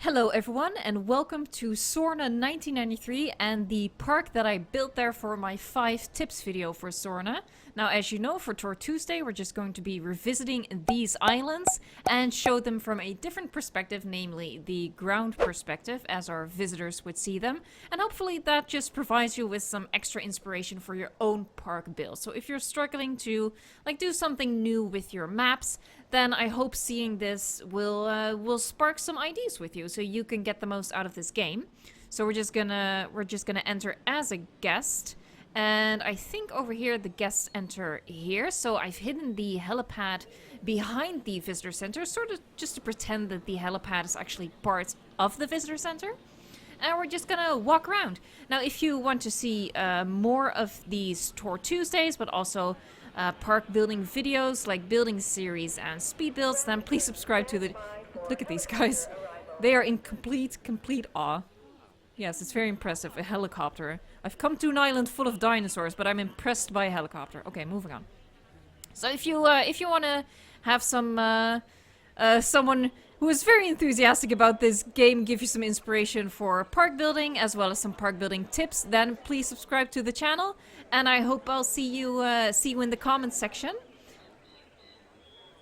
Hello everyone and welcome to Sorna 1993 and the park that I built there for my 5 tips video for Sorna. Now as you know, for Tour Tuesday we're just going to be revisiting these islands and show them from a different perspective, namely the ground perspective as our visitors would see them. And hopefully that just provides you with some extra inspiration for your own park build. So if you're struggling to do something new with your maps, then I hope seeing this will spark some ideas with you, so you can get the most out of this game. So we're just gonna enter as a guest, and I think over here the guests enter here. So I've hidden the helipad behind the visitor center, sort of just to pretend that the helipad is actually part of the visitor center. And we're just gonna walk around. Now, if you want to see more of these Tour Tuesdays, but also park building videos like building series and speed builds, then please subscribe to the... Look at these guys. They are in complete awe. Yes, it's very impressive. A helicopter. I've come to an island full of dinosaurs, but I'm impressed by a helicopter. Okay, moving on. So if you want to have some someone who is very enthusiastic about this game, give you some inspiration for park building as well as some park building tips, then please subscribe to the channel, and I hope I'll see you in the comments section.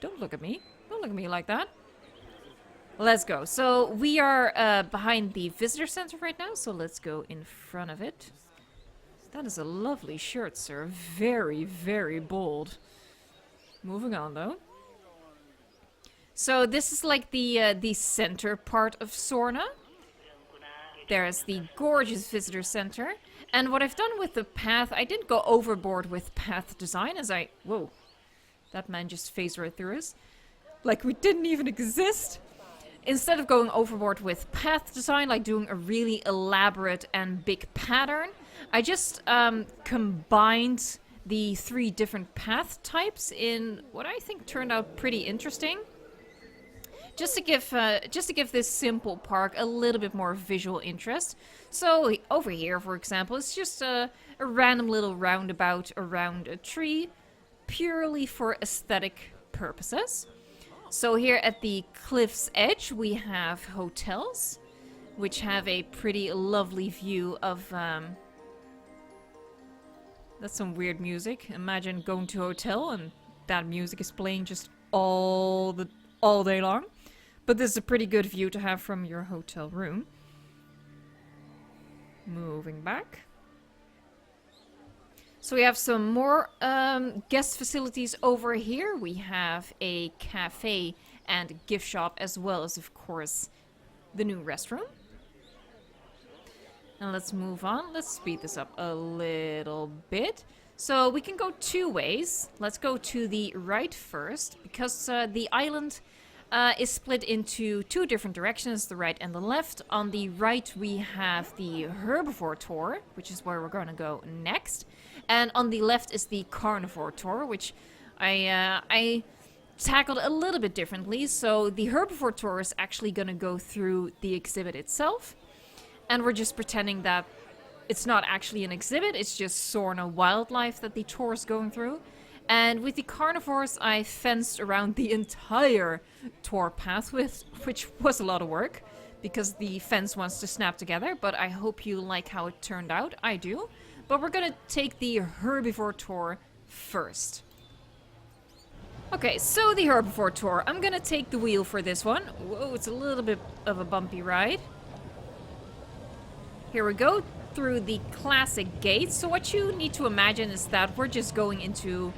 Don't look at me. Don't look at me like that. Let's go. So we are behind the visitor center right now, so let's go in front of it. That is a lovely shirt, sir. Very, very bold. Moving on, though. So this is like the center part of Sorna. There's the gorgeous visitor center. And what I've done with the path, I didn't go overboard with path design as I... Whoa. That man just phased right through us. Like we didn't even exist. Instead of going overboard with path design, like doing a really elaborate and big pattern, I just combined the 3 different path types in what I think turned out pretty interesting. Just to give this simple park a little bit more visual interest. So over here, for example, it's just a random little roundabout around a tree, purely for aesthetic purposes. So here at the cliff's edge, we have hotels, which have a pretty lovely view of... That's some weird music. Imagine going to a hotel and that music is playing just all day long. But this is a pretty good view to have from your hotel room. Moving back. So we have some more guest facilities over here. We have a cafe and gift shop, as well as, of course, the new restroom. And let's move on. Let's speed this up a little bit. So we can go 2 ways. Let's go to the right first, because the island... is split into 2 different directions, the right and the left. On the right we have the Herbivore Tour, which is where we're going to go next. And on the left is the Carnivore Tour, which I tackled a little bit differently. So the Herbivore Tour is actually going to go through the exhibit itself. And we're just pretending that it's not actually an exhibit, it's just Sorna wildlife that the tour is going through. And with the carnivores, I fenced around the entire tour path, which was a lot of work, because the fence wants to snap together, but I hope you like how it turned out. I do. But we're gonna take the Herbivore Tour first. Okay, so the Herbivore Tour. I'm gonna take the wheel for this one. Whoa, it's a little bit of a bumpy ride. Here we go, through the classic gates. So what you need to imagine is that we're just going into...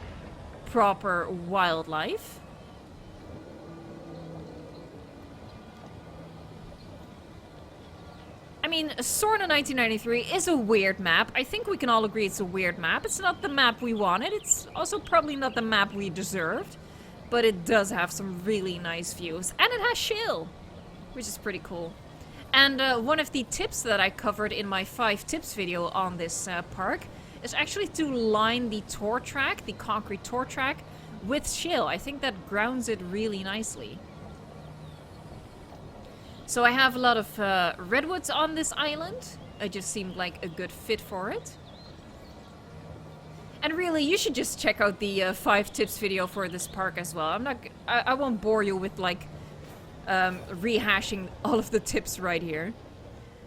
proper wildlife. I mean, Sorna 1993 is a weird map. I think we can all agree it's a weird map. It's not the map we wanted. It's also probably not the map we deserved. But it does have some really nice views. And it has shale, which is pretty cool. And one of the tips that I covered in my 5 tips video on this park is actually to line the tour track, the concrete tour track, with shale. I think that grounds it really nicely. So I have a lot of redwoods on this island. It just seemed like a good fit for it. And really, you should just check out the 5 tips video for this park as well. I won't bore you with like rehashing all of the tips right here.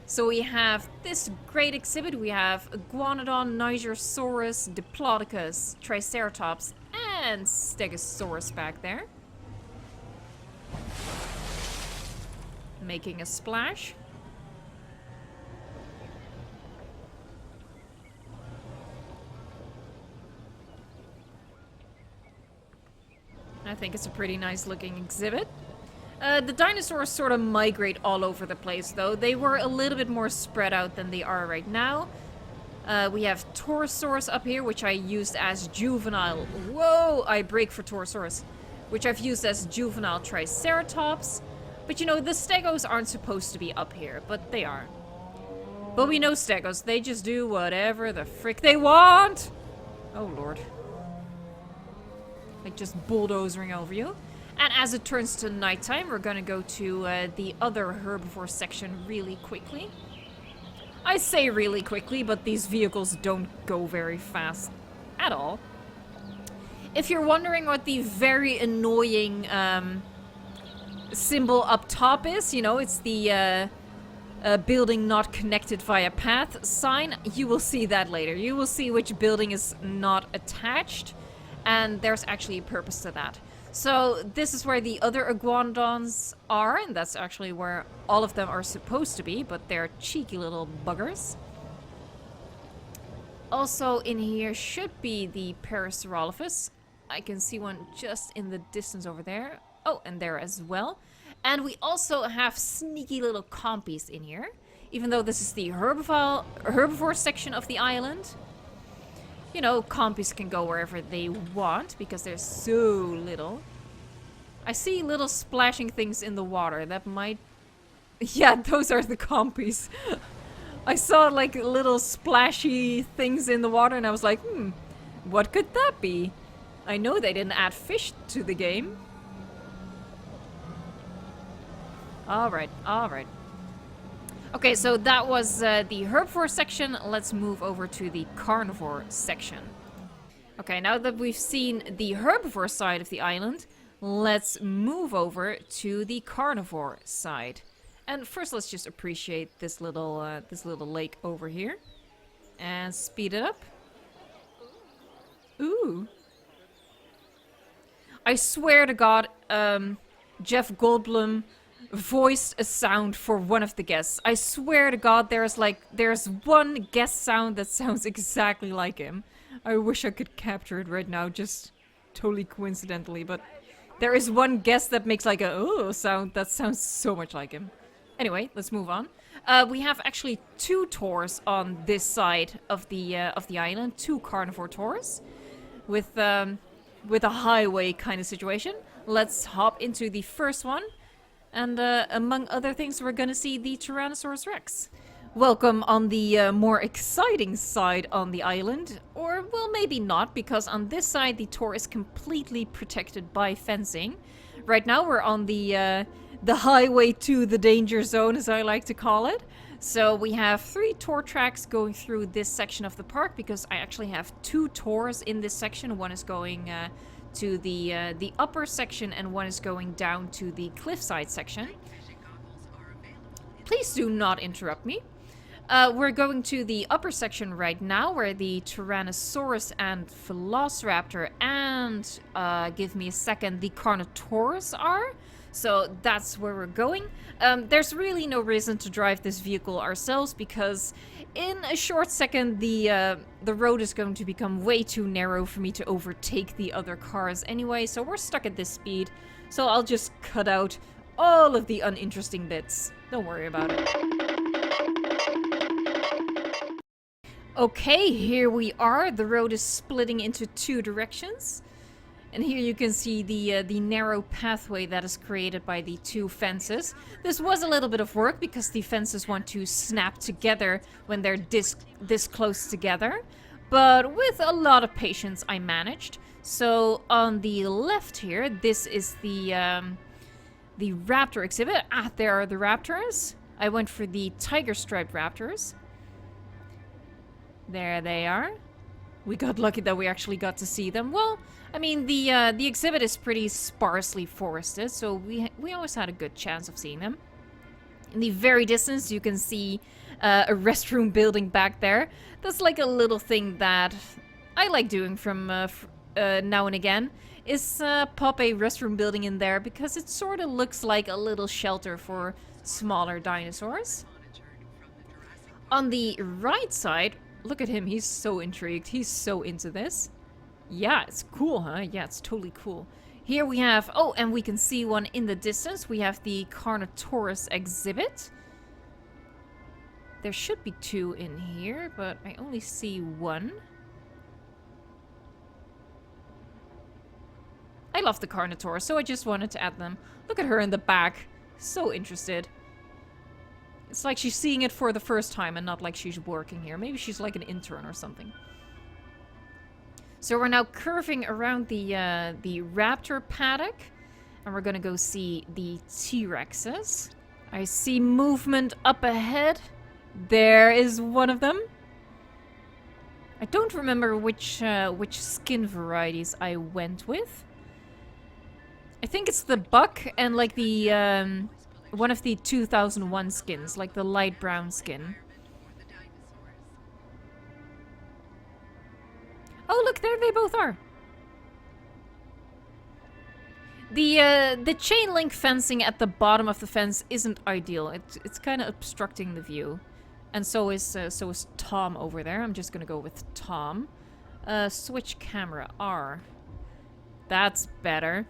So we have this great exhibit. We have Iguanodon, Nigersaurus, Diplodocus, Triceratops, and Stegosaurus back there. Making a splash. I think it's a pretty nice looking exhibit. The dinosaurs sort of migrate all over the place though. They were a little bit more spread out than they are right now. We have Torosaurus up here, which I used as juvenile. Whoa! I break for Torosaurus. Which I've used as juvenile Triceratops. But you know, the Stegos aren't supposed to be up here, but they are. But we know Stegos, they just do whatever the frick they want! Oh lord. Like just bulldozering over you. And as it turns to nighttime, we're gonna go to the other herbivore section really quickly. I say really quickly, but these vehicles don't go very fast at all. If you're wondering what the very annoying symbol up top is, you know, it's the building not connected via path sign, you will see that later. You will see which building is not attached, and there's actually a purpose to that. So this is where the other iguanodons are, and that's actually where all of them are supposed to be, but they're cheeky little buggers. Also in here should be the Parasaurolophus. I can see one just in the distance over there. Oh, and there as well. And we also have sneaky little compies in here, even though this is the herbivore section of the island. You know, compies can go wherever they want because they're so little. I see little splashing things in the water. That might... Yeah, those are the compies. I saw like little splashy things in the water and I was like, what could that be? I know they didn't add fish to the game. Alright, alright. Okay, so that was the herbivore section. Let's move over to the carnivore section. Okay, now that we've seen the herbivore side of the island, let's move over to the carnivore side. And first, let's just appreciate this little lake over here, and speed it up. Ooh! I swear to God, Jeff Goldblum voiced a sound for one of the guests. I swear to God, there's one guest sound that sounds exactly like him. I wish I could capture it right now, just totally coincidentally, but there is one guest that makes like a oh sound that sounds so much like him. Anyway, let's move on. We have actually two tours on this side of the island, two carnivore tours, with a highway kind of situation. Let's hop into the first one. And among other things, we're gonna see the Tyrannosaurus Rex. Welcome on the more exciting side on the island. Or, well, maybe not, because on this side the tour is completely protected by fencing. Right now we're on the highway to the danger zone, as I like to call it. So we have 3 tour tracks going through this section of the park, because I actually have 2 tours in this section. One is going... to the upper section, and one is going down to the cliffside section. Please do not interrupt me. We're going to the upper section right now, where the Tyrannosaurus and Velociraptor and, give me a second, the Carnotaurus are. So that's where we're going. There's really no reason to drive this vehicle ourselves, because in a short second the road is going to become way too narrow for me to overtake the other cars anyway, so we're stuck at this speed. So I'll just cut out all of the uninteresting bits. Don't worry about it. Okay, here we are. The road is splitting into 2 directions. And here you can see the narrow pathway that is created by the 2 fences. This was a little bit of work because the fences want to snap together when they're this close together. But with a lot of patience, I managed. So on the left here, this is the Raptor Exhibit. Ah, there are the raptors. I went for the tiger striped raptors. There they are. We got lucky that we actually got to see them. Well, I mean, the exhibit is pretty sparsely forested, so we always had a good chance of seeing them. In the very distance, you can see a restroom building back there. That's like a little thing that I like doing from now and again, is pop a restroom building in there, because it sort of looks like a little shelter for smaller dinosaurs. On the right side, look at him, he's so intrigued, he's so into this. Yeah, it's cool, huh? Yeah, it's totally cool. Here we have, oh, and we can see one in the distance. We have the Carnotaurus Exhibit. There should be two in here, but I only see one. I love the Carnotaurus, so I just wanted to add them. Look at her in the back. So interested. It's like she's seeing it for the first time and not like she's working here. Maybe she's like an intern or something. So we're now curving around the raptor paddock. And we're gonna go see the T-Rexes. I see movement up ahead. There is one of them. I don't remember which skin varieties I went with. I think it's the buck and like the one of the 2001 skins, like the light brown skin. Oh, look, there they both are. The chain link fencing at the bottom of the fence isn't ideal. It's kind of obstructing the view, and so is Tom over there. I'm just gonna go with Tom. Switch camera R. That's better.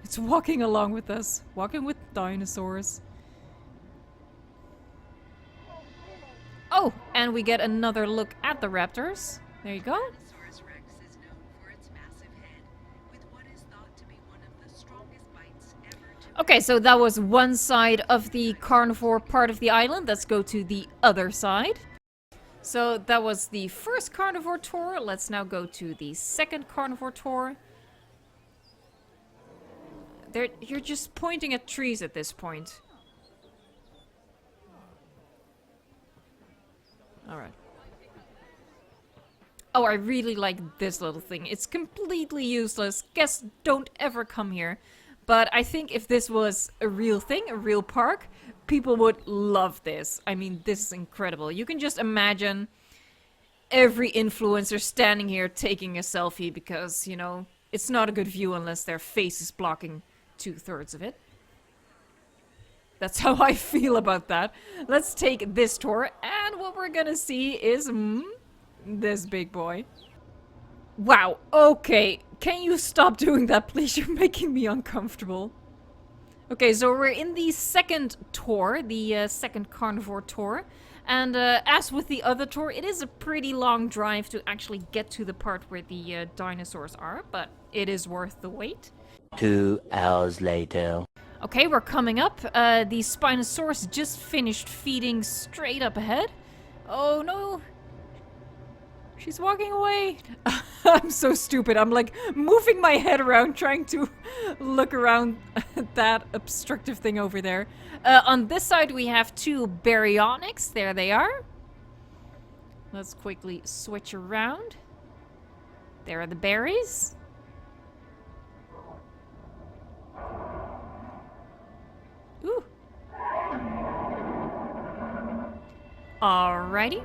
It's walking along with us. Walking with dinosaurs. Oh, and we get another look at the raptors. There you go. Carnotaurus Rex is known for its massive head, with what is thought to be one of the strongest bites ever to... Okay, so that was one side of the carnivore part of the island. Let's go to the other side. So that was the first carnivore tour. Let's now go to the second carnivore tour. You're just pointing at trees at this point. Alright. Oh, I really like this little thing. It's completely useless. Guests don't ever come here. But I think if this was a real thing, a real park, people would love this. I mean, this is incredible. You can just imagine every influencer standing here taking a selfie because, you know, it's not a good view unless their face is blocking 2/3 of it. That's how I feel about that. Let's take this tour, and what we're gonna see is this big boy. Wow, okay. Can you stop doing that, please? You're making me uncomfortable. Okay, so we're in the second tour, the second carnivore tour. And as with the other tour, it is a pretty long drive to actually get to the part where the dinosaurs are, but it is worth the wait. 2 hours later. Okay, we're coming up. The Spinosaurus just finished feeding straight up ahead. Oh no. She's walking away. I'm so stupid. I'm like moving my head around trying to look around that obstructive thing over there. On this side we have two baryonyx. There they are. Let's quickly switch around. There are the berries. Ooh. Alrighty.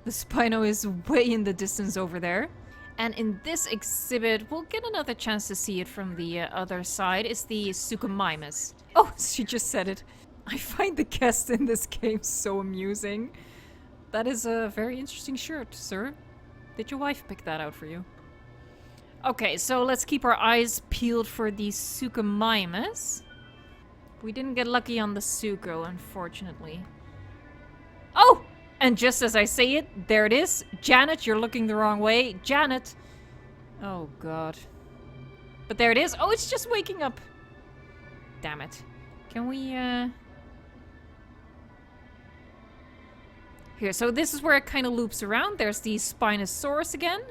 The Spino is way in the distance over there. And in this exhibit, we'll get another chance to see it from the other side. It's the Suchomimus. Oh, she just said it. I find the guests in this game so amusing. That is a very interesting shirt, sir. Did your wife pick that out for you? Okay, so let's keep our eyes peeled for the Suchomimus. We didn't get lucky on the Sucho, unfortunately. Oh! And just as I say it, there it is. Janet, you're looking the wrong way. Janet! Oh, God. But there it is. Oh, it's just waking up. Damn it. Can we, Here, so this is where it kind of loops around. There's the Spinosaurus again.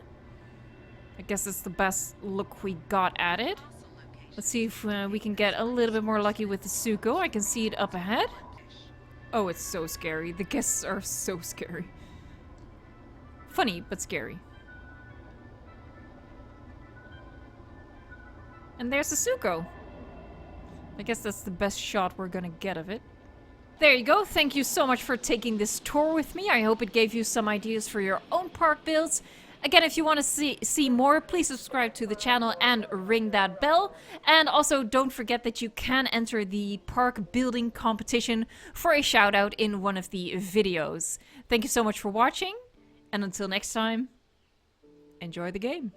I guess it's the best look we got at it. Let's see if we can get a little bit more lucky with the Suko. I can see it up ahead. Oh, it's so scary. The guests are so scary. Funny, but scary. And there's the Suko. I guess that's the best shot we're gonna get of it. There you go. Thank you so much for taking this tour with me. I hope it gave you some ideas for your own park builds. Again, if you want to see more, please subscribe to the channel and ring that bell. And also, don't forget that you can enter the park building competition for a shout out in one of the videos. Thank you so much for watching, and until next time, enjoy the game.